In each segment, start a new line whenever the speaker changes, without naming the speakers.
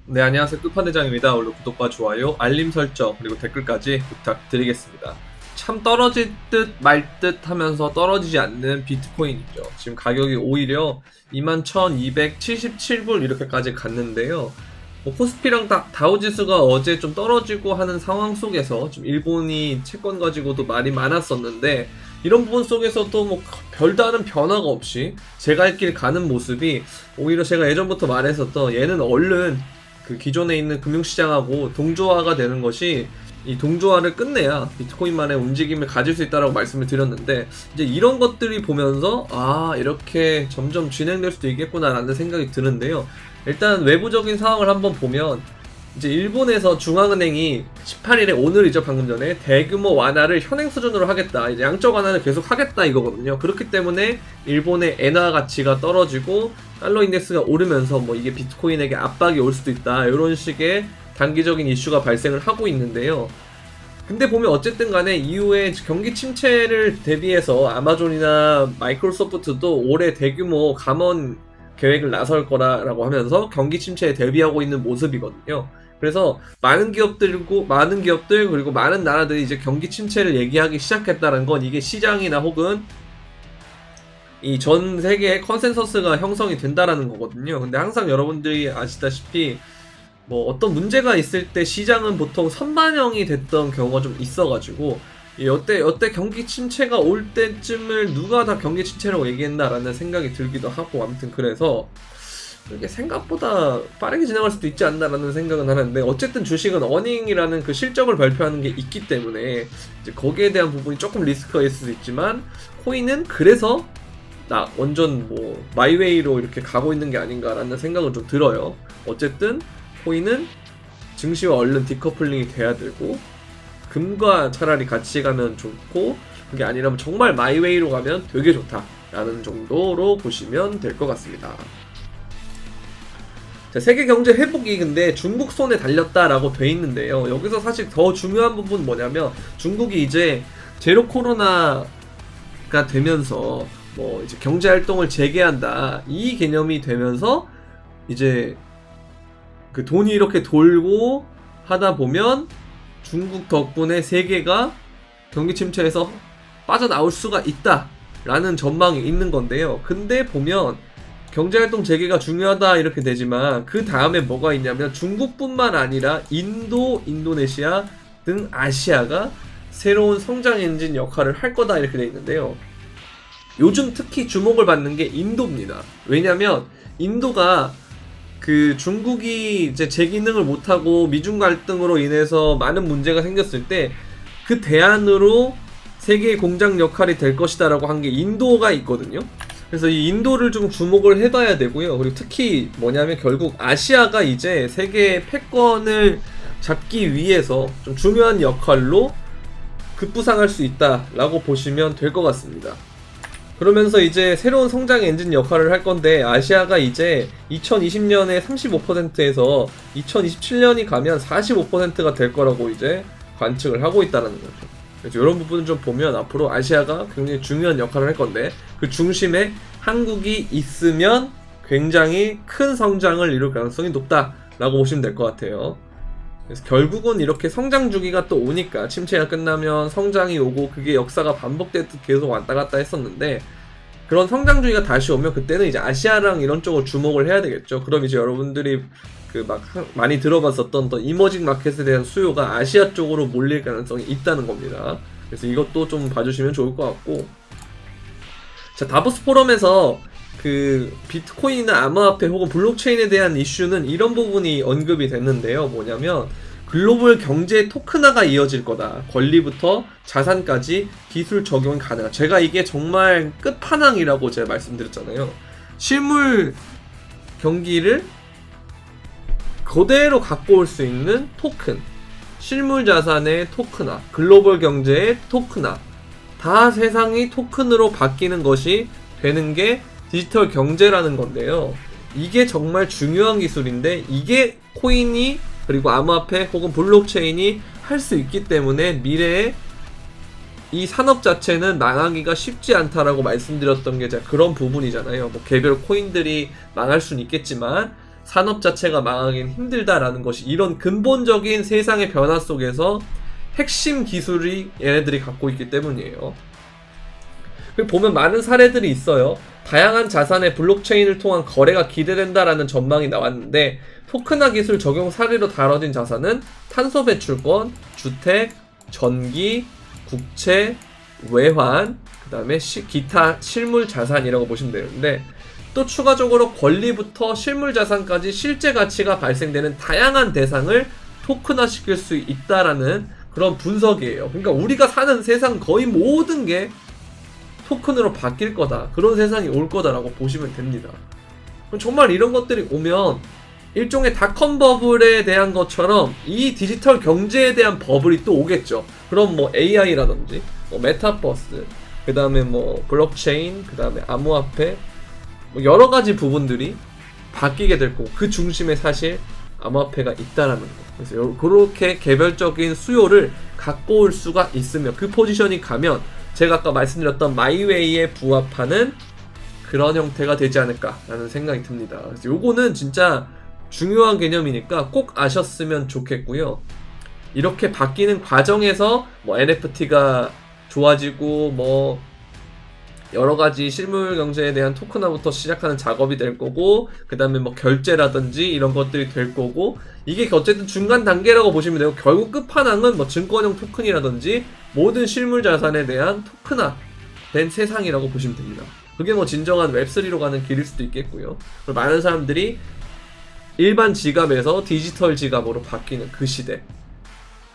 네, 안녕하세요. 끝판대장입니다. 오늘 구독과 좋아요, 알림 설정, 그리고 댓글까지 부탁드리겠습니다. 참 떨어질 듯 말 듯 하면서 떨어지지 않는 비트코인이죠. 지금 가격이 오히려 21,277불 이렇게까지 갔는데요. 코스피랑 다우지수가 어제 좀 떨어지고 하는 상황 속에서 지금 일본이 채권 가지고도 말이 많았었는데, 이런 부분 속에서도 뭐 별다른 변화가 없이 제가 할 길 가는 모습이, 오히려 제가 예전부터 말했었던 얘는 얼른 그 기존에 있는 금융시장하고 동조화가 되는 것이, 이 동조화를 끝내야 비트코인만의 움직임을 가질 수 있다라고 말씀을 드렸는데, 이제 이런 것들이 보면서 이렇게 점점 진행될 수도 있겠구나라는 생각이 드는데요. 일단 외부적인 상황을 한번 보면, 이제 일본에서 중앙은행이 18일에, 오늘이죠, 방금 전에 대규모 완화를 현행 수준으로 하겠다, 이제 양적 완화를 계속 하겠다 이거거든요. 그렇기 때문에 일본의 엔화 가치가 떨어지고 달러 인덱스가 오르면서 뭐 이게 비트코인에게 압박이 올 수도 있다, 이런 식의 단기적인 이슈가 발생을 하고 있는데요. 근데 보면 어쨌든 간에 이후에 경기 침체를 대비해서 아마존이나 마이크로소프트도 올해 대규모 감원 계획을 나설 거라고 하면서 경기 침체에 대비하고 있는 모습이거든요. 그래서 많은 기업들 그리고 많은 나라들이 이제 경기 침체를 얘기하기 시작했다는 건, 이게 시장이나 혹은 이 전 세계의 컨센서스가 형성이 된다라는 거거든요. 근데 항상 여러분들이 아시다시피 뭐 어떤 문제가 있을 때 시장은 보통 선반영이 됐던 경우가 좀 있어가지고, 여태 경기 침체가 올 때쯤을 누가 다 경기 침체라고 얘기했나라는 생각이 들기도 하고, 아무튼 그래서 이게 생각보다 빠르게 지나갈 수도 있지 않나라는 생각은 하는데, 어쨌든 주식은 어닝이라는 그 실적을 발표하는 게 있기 때문에 이제 거기에 대한 부분이 조금 리스크가 있을 수도 있지만, 코인은 그래서 완전 뭐 마이웨이로 이렇게 가고 있는 게 아닌가라는 생각은 좀 들어요. 어쨌든 코인은 증시와 얼른 디커플링이 돼야 되고, 금과 차라리 같이 가면 좋고, 그게 아니라면 정말 마이웨이로 가면 되게 좋다라는 정도로 보시면 될 것 같습니다. 자, 세계 경제 회복이 근데 중국 손에 달렸다라고 돼 있는데요. 여기서 사실 더 중요한 부분은 뭐냐면, 중국이 이제 제로 코로나가 되면서 뭐 이제 경제 활동을 재개한다, 이 개념이 되면서 이제 그 돈이 이렇게 돌고 하다 보면 중국 덕분에 세계가 경기 침체에서 빠져나올 수가 있다라는 전망이 있는 건데요. 근데 보면 경제활동 재개가 중요하다 이렇게 되지만, 그 다음에 뭐가 있냐면 중국뿐만 아니라 인도, 인도네시아 등 아시아가 새로운 성장 엔진 역할을 할 거다 이렇게 돼 있는데요. 요즘 특히 주목을 받는 게 인도입니다. 왜냐면 인도가 그 중국이 이제 재기능을 못하고 미중 갈등으로 인해서 많은 문제가 생겼을 때 그 대안으로 세계의 공장 역할이 될 것이다 라고 한 게 인도가 있거든요. 그래서 이 인도를 좀 주목을 해봐야 되고요. 그리고 특히 뭐냐면 결국 아시아가 이제 세계의 패권을 잡기 위해서 좀 중요한 역할로 급부상할 수 있다라고 보시면 될 것 같습니다. 그러면서 이제 새로운 성장 엔진 역할을 할 건데, 아시아가 이제 2020년에 35%에서 2027년이 가면 45%가 될 거라고 이제 관측을 하고 있다는 거죠. 그래서 이런 부분을 좀 보면 앞으로 아시아가 굉장히 중요한 역할을 할 건데, 그 중심에 한국이 있으면 굉장히 큰 성장을 이룰 가능성이 높다라고 보시면 될 것 같아요. 그래서 결국은 이렇게 성장 주기가 또 오니까, 침체가 끝나면 성장이 오고 그게 역사가 반복되듯 계속 왔다 갔다 했었는데, 그런 성장 주기가 다시 오면 그때는 이제 아시아랑 이런 쪽으로 주목을 해야 되겠죠. 그럼 이제 여러분들이 그 막 많이 들어봤었던 또 이머징 마켓에 대한 수요가 아시아 쪽으로 몰릴 가능성이 있다는 겁니다. 그래서 이것도 좀 봐주시면 좋을 것 같고, 자, 다보스 포럼에서 그 비트코인이나 암호화폐 혹은 블록체인에 대한 이슈는 이런 부분이 언급이 됐는데요. 뭐냐면 글로벌 경제 토큰화가 이어질 거다. 권리부터 자산까지 기술 적용이 가능하다. 제가 이게 정말 끝판왕이라고 제가 말씀드렸잖아요. 실물 경기를 그대로 갖고 올 수 있는 토큰, 실물 자산의 토큰화, 글로벌 경제의 토큰화, 다 세상이 토큰으로 바뀌는 것이 되는 게 디지털 경제라는 건데요. 이게 정말 중요한 기술인데, 이게 코인이 그리고 암호화폐 혹은 블록체인이 할 수 있기 때문에 미래에 이 산업 자체는 망하기가 쉽지 않다라고 말씀드렸던 게 제가 그런 부분이잖아요. 뭐 개별 코인들이 망할 수는 있겠지만 산업 자체가 망하긴 힘들다라는 것이 이런 근본적인 세상의 변화 속에서 핵심 기술이 얘네들이 갖고 있기 때문이에요. 그리고 보면 많은 사례들이 있어요. 다양한 자산의 블록체인을 통한 거래가 기대된다라는 전망이 나왔는데 토큰화 기술 적용 사례로 다뤄진 자산은 탄소 배출권, 주택, 전기, 국채, 외환, 그 다음에 기타 실물 자산이라고 보시면 되는데 또 추가적으로 권리부터 실물 자산까지 실제 가치가 발생되는 다양한 대상을 토큰화 시킬 수 있다라는 그런 분석이에요. 그러니까 우리가 사는 세상 거의 모든 게 토큰으로 바뀔 거다. 그런 세상이 올 거다라고 보시면 됩니다. 정말 이런 것들이 오면 일종의 닷컴 버블에 대한 것처럼 이 디지털 경제에 대한 버블이 또 오겠죠. 그럼 뭐 AI라든지 뭐 메타버스, 그 다음에 뭐 블록체인, 그 다음에 암호화폐, 뭐 여러 가지 부분들이 바뀌게 될 거고 그 중심에 사실 암호화폐가 있다라는 거. 그래서 그렇게 개별적인 수요를 갖고 올 수가 있으며 그 포지션이 가면 제가 아까 말씀드렸던 마이웨이에 부합하는 그런 형태가 되지 않을까라는 생각이 듭니다. 그래서 요거는 진짜 중요한 개념이니까 꼭 아셨으면 좋겠고요. 이렇게 바뀌는 과정에서 뭐 NFT가 좋아지고 뭐 여러가지 실물 경제에 대한 토큰화부터 시작하는 작업이 될 거고 그 다음에 뭐 결제라든지 이런 것들이 될 거고 이게 어쨌든 중간 단계라고 보시면 되고 결국 끝판왕은 뭐 증권형 토큰이라든지 모든 실물 자산에 대한 토큰화 된 세상이라고 보시면 됩니다. 그게 뭐 진정한 웹3로 가는 길일 수도 있겠고요. 그리고 많은 사람들이 일반 지갑에서 디지털 지갑으로 바뀌는 그 시대,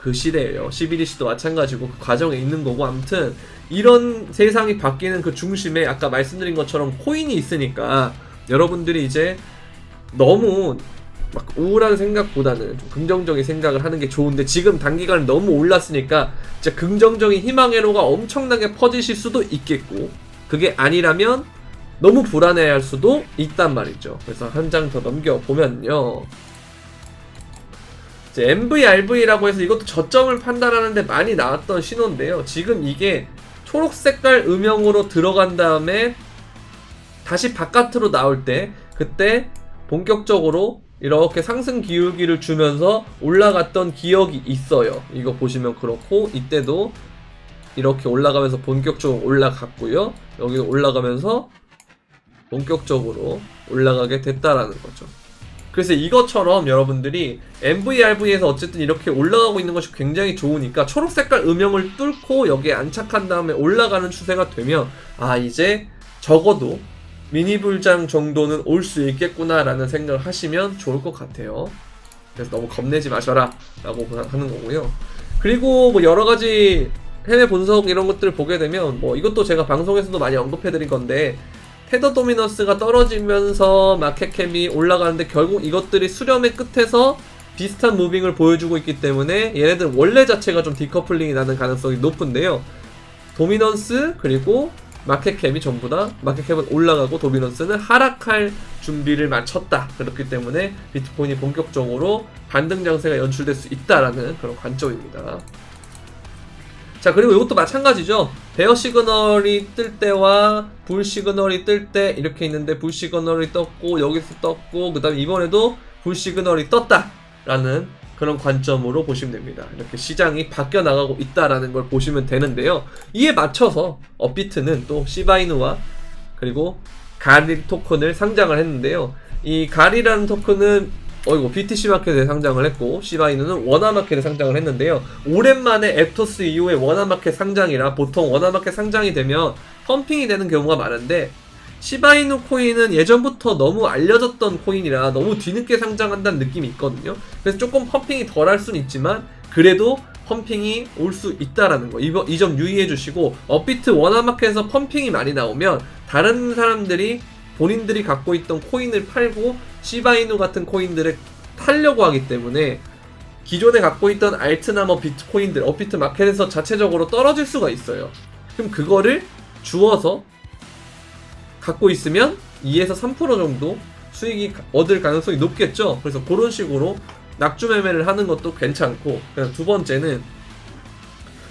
그 시대예요. CBDC도 마찬가지고 그 과정에 있는 거고 아무튼 이런 세상이 바뀌는 그 중심에 아까 말씀드린 것처럼 코인이 있으니까 여러분들이 이제 너무 막 우울한 생각보다는 좀 긍정적인 생각을 하는 게 좋은데 지금 단기간에 너무 올랐으니까 진짜 긍정적인 희망회로가 엄청나게 퍼지실 수도 있겠고 그게 아니라면 너무 불안해할 수도 있단 말이죠. 그래서 한 장 더 넘겨보면요. 이제 MVRV라고 해서 이것도 저점을 판단하는데 많이 나왔던 신호인데요. 지금 이게 초록 색깔 음영으로 들어간 다음에 다시 바깥으로 나올 때 그때 본격적으로 이렇게 상승 기울기를 주면서 올라갔던 기억이 있어요. 이거 보시면 그렇고 이때도 이렇게 올라가면서 본격적으로 올라갔고요. 여기도 올라가면서 본격적으로 올라가게 됐다라는 거죠. 그래서 이것처럼 여러분들이 MVRV에서 어쨌든 이렇게 올라가고 있는 것이 굉장히 좋으니까 초록색깔 음영을 뚫고 여기에 안착한 다음에 올라가는 추세가 되면 아 이제 적어도 미니 불장 정도는 올 수 있겠구나 라는 생각을 하시면 좋을 것 같아요. 그래서 너무 겁내지 마셔라 라고 하는 거고요. 그리고 뭐 여러가지 해외 분석 이런 것들을 보게 되면 뭐 이것도 제가 방송에서도 많이 언급해드린 건데 테더 도미넌스가 떨어지면서 마켓캡이 올라가는데 결국 이것들이 수렴의 끝에서 비슷한 무빙을 보여주고 있기 때문에 얘네들 원래 자체가 좀 디커플링이 나는 가능성이 높은데요. 도미넌스 그리고 마켓캡이 전부 다 마켓캡은 올라가고 도미넌스는 하락할 준비를 마쳤다. 그렇기 때문에 비트코인이 본격적으로 반등 장세가 연출될 수 있다라는 그런 관점입니다. 자 그리고 이것도 마찬가지죠. 베어 시그널이 뜰 때와 불 시그널이 뜰 때 이렇게 있는데 불 시그널이 떴고 여기서 떴고 그 다음에 이번에도 불 시그널이 떴다 라는 그런 관점으로 보시면 됩니다. 이렇게 시장이 바뀌어 나가고 있다라는 걸 보시면 되는데요. 이에 맞춰서 업비트는 또 시바이누와 그리고 가리 토큰을 상장을 했는데요. 이 가리라는 토큰은 BTC 마켓에 상장을 했고 시바이누는 원화마켓에 상장을 했는데요. 오랜만에 앱토스 이후에 원화마켓 상장이라 보통 원화마켓 상장이 되면 펌핑이 되는 경우가 많은데 시바이누 코인은 예전부터 너무 알려졌던 코인이라 너무 뒤늦게 상장한다는 느낌이 있거든요. 그래서 조금 펌핑이 덜 할 수는 있지만 그래도 펌핑이 올 수 있다라는 거. 이 점 유의해 주시고 업비트 원화마켓에서 펌핑이 많이 나오면 다른 사람들이 본인들이 갖고 있던 코인을 팔고 시바이누 같은 코인들을 팔려고 하기 때문에 기존에 갖고 있던 알트나 뭐 비트코인들 업비트 마켓에서 자체적으로 떨어질 수가 있어요. 그럼 그거를 주워서 갖고 있으면 2에서 3% 정도 수익이 얻을 가능성이 높겠죠. 그래서 그런 식으로 낙주 매매를 하는 것도 괜찮고 그래서 두 번째는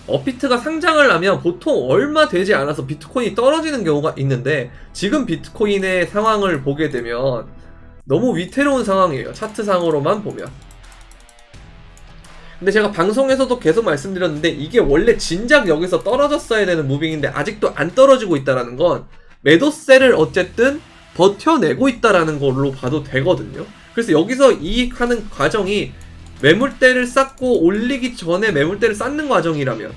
업비트가 상장을 하면 보통 얼마 되지 않아서 비트코인이 떨어지는 경우가 있는데 지금 비트코인의 상황을 보게 되면 너무 위태로운 상황이에요. 차트상으로만 보면. 근데 제가 방송에서도 계속 말씀드렸는데 이게 원래 진작 여기서 떨어졌어야 되는 무빙인데 아직도 안 떨어지고 있다라는 건 매도세를 어쨌든 버텨내고 있다라는 걸로 봐도 되거든요. 그래서 여기서 이익하는 과정이 매물대를 쌓고 올리기 전에 매물대를 쌓는 과정이라면,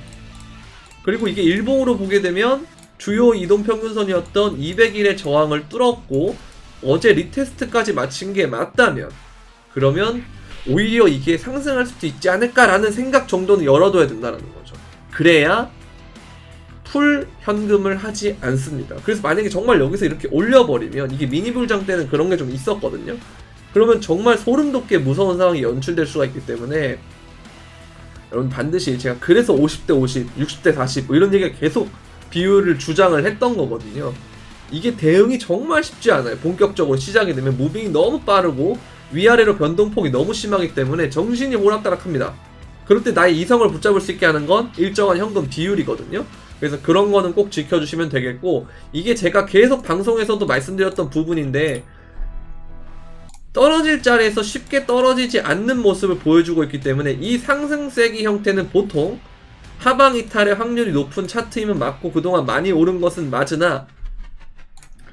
그리고 이게 일봉으로 보게 되면 주요 이동평균선이었던 200일의 저항을 뚫었고 어제 리테스트까지 마친 게 맞다면, 그러면 오히려 이게 상승할 수도 있지 않을까라는 생각 정도는 열어둬야 된다는 거죠. 그래야 풀 현금을 하지 않습니다. 그래서 만약에 정말 여기서 이렇게 올려버리면, 이게 미니불장 때는 그런 게 좀 있었거든요. 그러면 정말 소름 돋게 무서운 상황이 연출될 수가 있기 때문에 여러분 반드시, 제가 그래서 50대 50, 60대 40 뭐 이런 얘기가 계속 비율을 주장을 했던 거거든요. 이게 대응이 정말 쉽지 않아요. 본격적으로 시작이 되면 무빙이 너무 빠르고 위아래로 변동폭이 너무 심하기 때문에 정신이 오락가락합니다. 그럴 때 나의 이성을 붙잡을 수 있게 하는 건 일정한 현금 비율이거든요. 그래서 그런 거는 꼭 지켜주시면 되겠고, 이게 제가 계속 방송에서도 말씀드렸던 부분인데 떨어질 자리에서 쉽게 떨어지지 않는 모습을 보여주고 있기 때문에 이 상승 세기 형태는 보통 하방 이탈의 확률이 높은 차트임은 맞고 그동안 많이 오른 것은 맞으나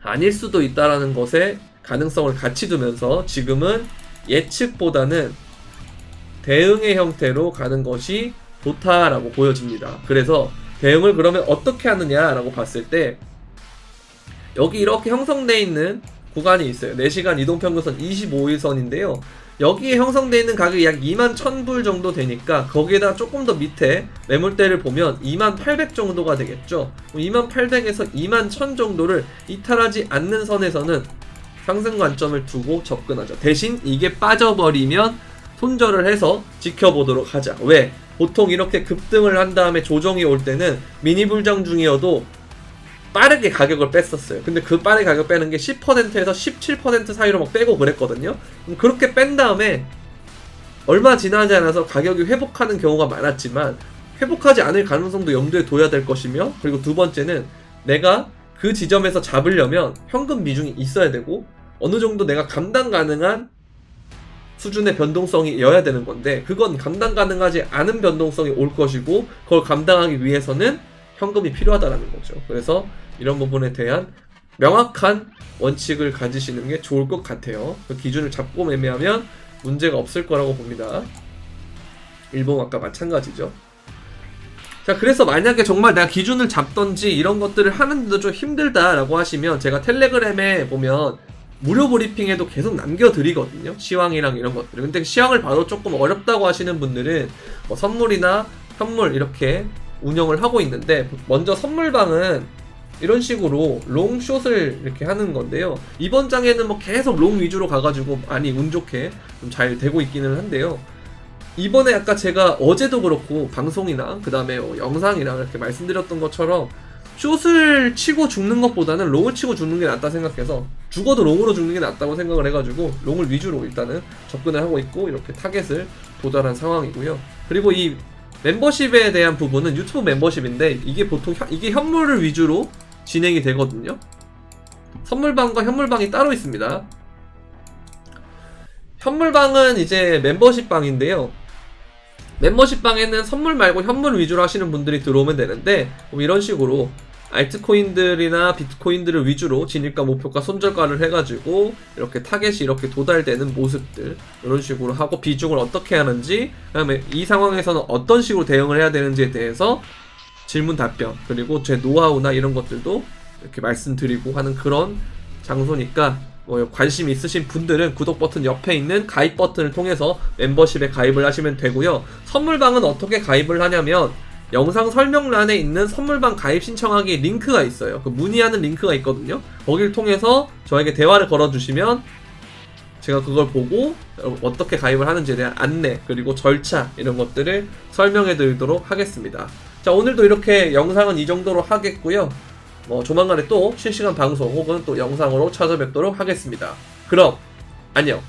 아닐 수도 있다라는 것에 가능성을 같이 두면서 지금은 예측보다는 대응의 형태로 가는 것이 좋다라고 보여집니다. 그래서 대응을 그러면 어떻게 하느냐라고 봤을 때 여기 이렇게 형성되어 있는 구간이 있어요. 4시간 이동평균선 25일선인데요. 여기에 형성되어 있는 가격이 약 21,000불 정도 되니까 거기에다 조금 더 밑에 매물대를 보면 28,000 정도가 되겠죠. 28,000에서 21,000 정도를 이탈하지 않는 선에서는 상승 관점을 두고 접근하죠. 대신 이게 빠져버리면 손절을 해서 지켜보도록 하자. 왜? 보통 이렇게 급등을 한 다음에 조정이 올 때는 미니 불장 중이어도 빠르게 가격을 뺐었어요. 근데 그 빠르게 가격 빼는 게 10%에서 17% 사이로 막 빼고 그랬거든요. 그렇게 뺀 다음에 얼마 지나지 않아서 가격이 회복하는 경우가 많았지만 회복하지 않을 가능성도 염두에 둬야 될 것이며, 그리고 두 번째는 내가 그 지점에서 잡으려면 현금 비중이 있어야 되고 어느 정도 내가 감당 가능한 수준의 변동성이어야 되는 건데 그건 감당 가능하지 않은 변동성이 올 것이고 그걸 감당하기 위해서는 현금이 필요하다는 거죠. 그래서 이런 부분에 대한 명확한 원칙을 가지시는 게 좋을 것 같아요. 그 기준을 잡고 매매하면 문제가 없을 거라고 봅니다. 일봉 아까 마찬가지죠. 자, 그래서 만약에 정말 내가 기준을 잡던지 이런 것들을 하는데도 좀 힘들다라고 하시면 제가 텔레그램에 보면 무료 브리핑에도 계속 남겨드리거든요. 시황이랑 이런 것들. 근데 시황을 봐도 조금 어렵다고 하시는 분들은 뭐 선물이나 현물 이렇게 운영을 하고 있는데, 먼저 선물방은 이런 식으로 롱숏을 이렇게 하는 건데요. 이번 장에는 뭐 계속 롱 위주로 가가지고 많이 운 좋게 좀 잘 되고 있기는 한데요. 이번에 아까 제가 어제도 그렇고 방송이나 그 다음에 영상이랑 이렇게 말씀드렸던 것처럼 숏을 치고 죽는 것보다는 롱을 치고 죽는 게 낫다 생각해서 죽어도 롱으로 죽는 게 낫다고 생각을 해가지고 롱을 위주로 일단은 접근을 하고 있고 이렇게 타겟을 도달한 상황이고요. 그리고 이 멤버십에 대한 부분은 유튜브 멤버십인데 이게 보통 이게 현물을 위주로 진행이 되거든요. 선물방과 현물방이 따로 있습니다. 현물방은 이제 멤버십 방인데요. 멤버십 방에는 선물 말고 현물 위주로 하시는 분들이 들어오면 되는데 이런 식으로 알트코인들이나 비트코인들을 위주로 진입가, 목표가, 손절가를 해가지고 이렇게 타겟이 이렇게 도달되는 모습들 이런 식으로 하고 비중을 어떻게 하는지, 그 다음에 이 상황에서는 어떤 식으로 대응을 해야 되는지에 대해서 질문 답변, 그리고 제 노하우나 이런 것들도 이렇게 말씀드리고 하는 그런 장소니까 관심 있으신 분들은 구독 버튼 옆에 있는 가입 버튼을 통해서 멤버십에 가입을 하시면 되고요. 선물방은 어떻게 가입을 하냐면 영상 설명란에 있는 선물방 가입 신청하기 링크가 있어요. 그 문의하는 링크가 있거든요. 거기를 통해서 저에게 대화를 걸어주시면 제가 그걸 보고 어떻게 가입을 하는지에 대한 안내, 그리고 절차 이런 것들을 설명해 드리도록 하겠습니다. 자, 오늘도 이렇게 영상은 이 정도로 하겠고요. 조만간에 또 실시간 방송 혹은 또 영상으로 찾아뵙도록 하겠습니다. 그럼 안녕.